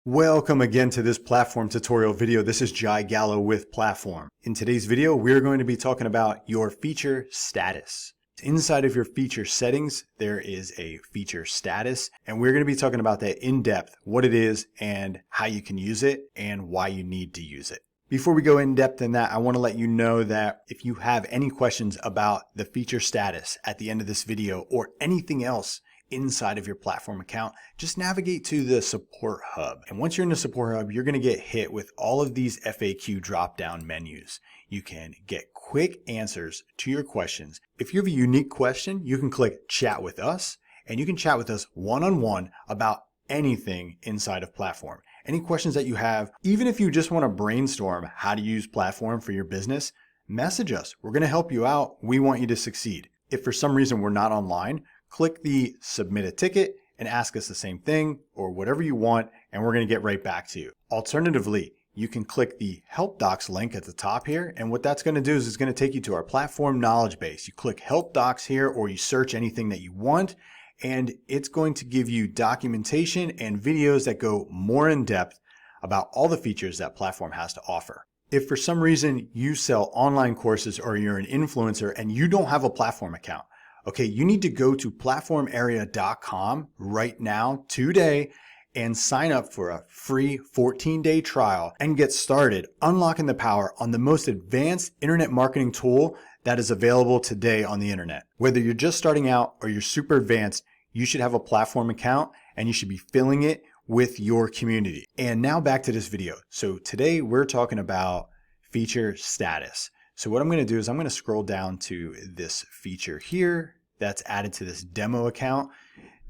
Welcome again to this platform tutorial video. This is Jai Gallo with Platform. In today's video, we're going to be talking about your feature status. Inside of your feature settings, there is a feature status, and we're going to be talking about that in depth, what it is and how you can use it and why you need to use it. Before we go in depth in that, I want to let you know that if you have any questions about the feature status at the end of this video or anything else inside of your platform account, just navigate to the support hub. And once you're in the support hub, you're going to get hit with all of these FAQ drop-down menus. You can get quick answers to your questions. If you have a unique question, you can click chat with us, and you can chat with us one-on-one about anything inside of Platform. Any questions that you have, even if you just want to brainstorm how to use Platform for your business, message us. We're going to help you out. We want you to succeed. If for some reason we're not online, click the submit a ticket and ask us the same thing or whatever you want, and we're going to get right back to you. Alternatively, you can click the help docs link at the top here, and what that's going to do is it's going to take you to our platform knowledge base. You click help docs here, or you search anything that you want, and it's going to give you documentation and videos that go more in depth about all the features that Platform has to offer. If for some reason you sell online courses or you're an influencer and you don't have a Platform account, okay, you need to go to platformarea.com right now, today, and sign up for a free 14-day trial and get started unlocking the power on the most advanced internet marketing tool that is available today on the internet. Whether you're just starting out or you're super advanced, you should have a Platform account and you should be filling it with your community. And now back to this video. So today we're talking about feature status. So what I'm going to do is I'm going to scroll down to this feature here that's added to this demo account.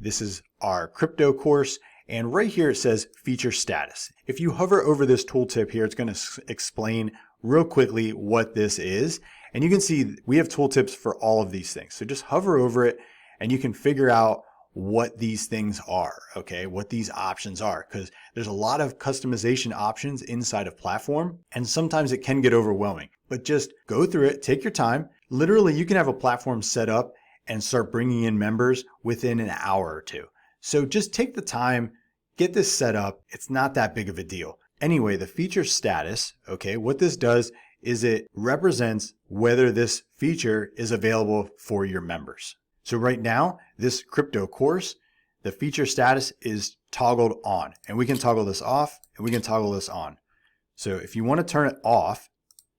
This is our crypto course, and right here it says feature status. If you hover over this tooltip here, it's going to explain real quickly what this is. And you can see we have tooltips for all of these things. So just hover over it and you can figure out what these things are, okay? What these options are, because there's a lot of customization options inside of Platform, and sometimes it can get overwhelming. But just go through it, take your time. Literally, you can have a platform set up and start bringing in members within an hour or two. So just take the time, get this set up. It's not that big of a deal. Anyway, the feature status, okay, what this does is it represents whether this feature is available for your members. So right now, this crypto course, the feature status is toggled on, and we can toggle this off and we can toggle this on. So if you want to turn it off,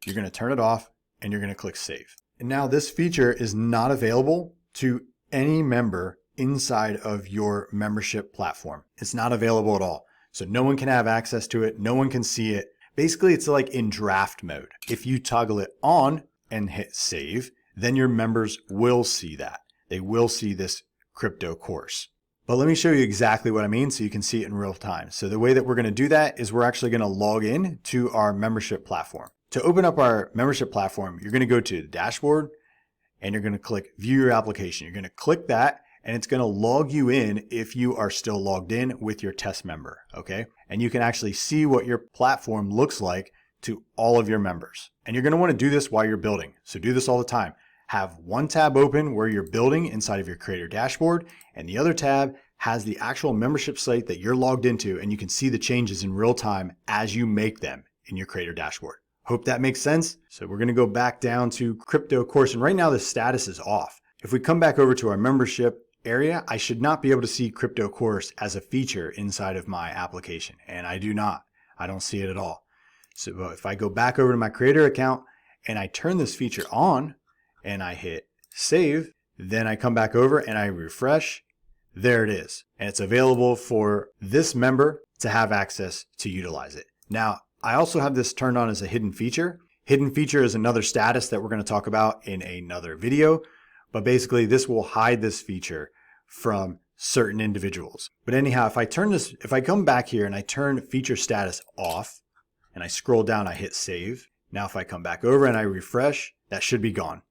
you're going to turn it off and you're going to click save. And now this feature is not available to any member inside of your membership platform. It's not available at all. So no one can have access to it. No one can see it. Basically, it's like in draft mode. If you toggle it on and hit save, then your members will see that. They will see this crypto course. But let me show you exactly what I mean so you can see it in real time. So the way that we're going to do that is we're actually going to log in to our membership platform. To open up our membership platform, you're going to go to the dashboard and you're going to click view your application. You're going to click that and it's going to log you in if you are still logged in with your test member, okay? And you can actually see what your platform looks like to all of your members. And you're going to want to do this while you're building. So do this all the time. Have one tab open where you're building inside of your creator dashboard, and the other tab has the actual membership site that you're logged into, and you can see the changes in real time as you make them in your creator dashboard. Hope that makes sense. So we're going to go back down to crypto course, and right now the status is off. If we come back over to our membership area, I should not be able to see crypto course as a feature inside of my application, and I do not. I don't see it at all. So if I go back over to my creator account and I turn this feature on, and I hit save, then I come back over and I refresh, there it is. And it's available for this member to have access to utilize it. Now, I also have this turned on as a hidden feature. Hidden feature is another status that we're going to talk about in another video, but basically this will hide this feature from certain individuals. But anyhow, if I come back here and I turn feature status off and I scroll down, I hit save. Now if I come back over and I refresh, that should be gone,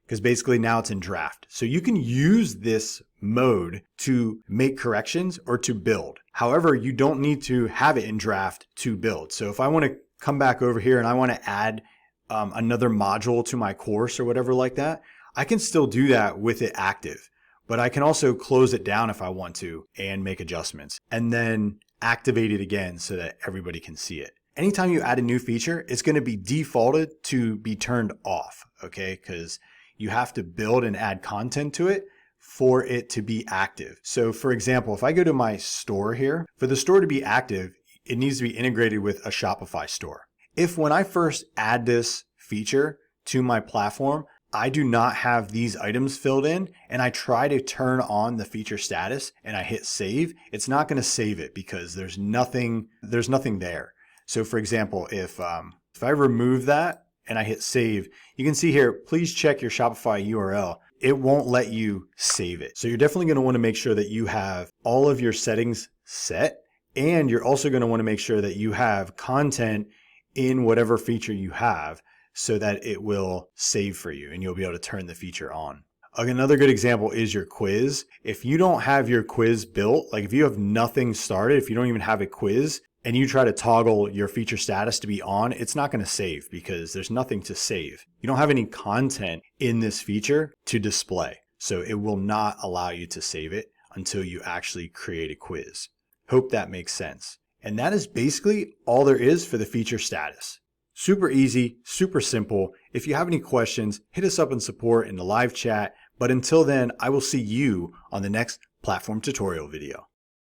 because basically now it's in draft. So you can use this mode to make corrections or to build. However, you don't need to have it in draft to build. So if I want to come back over here and I want to add another module to my course or whatever like that, I can still do that with it active. But I can also close it down if I want to and make adjustments. And then activate it again so that everybody can see it. Anytime you add a new feature, it's going to be defaulted to be turned off, okay? Because you have to build and add content to it for it to be active. So for example, if I go to my store here, for the store to be active, it needs to be integrated with a Shopify store. If when I first add this feature to my platform, I do not have these items filled in and I try to turn on the feature status and I hit save, it's not going to save it because there's nothing there. So for example, if I remove that and I hit save, you can see here, please check your Shopify URL. It won't let you save it. So you're definitely going to want to make sure that you have all of your settings set, and you're also going to want to make sure that you have content in whatever feature you have so that it will save for you and you'll be able to turn the feature on. Another good example is your quiz. If you don't have your quiz built, like if you have nothing started, if you don't even have a quiz, and you try to toggle your feature status to be on, it's not going to save because there's nothing to save. You don't have any content in this feature to display. So it will not allow you to save it until you actually create a quiz. Hope that makes sense. And that is basically all there is for the feature status. Super easy, super simple. If you have any questions, hit us up in support in the live chat. But until then, I will see you on the next platform tutorial video.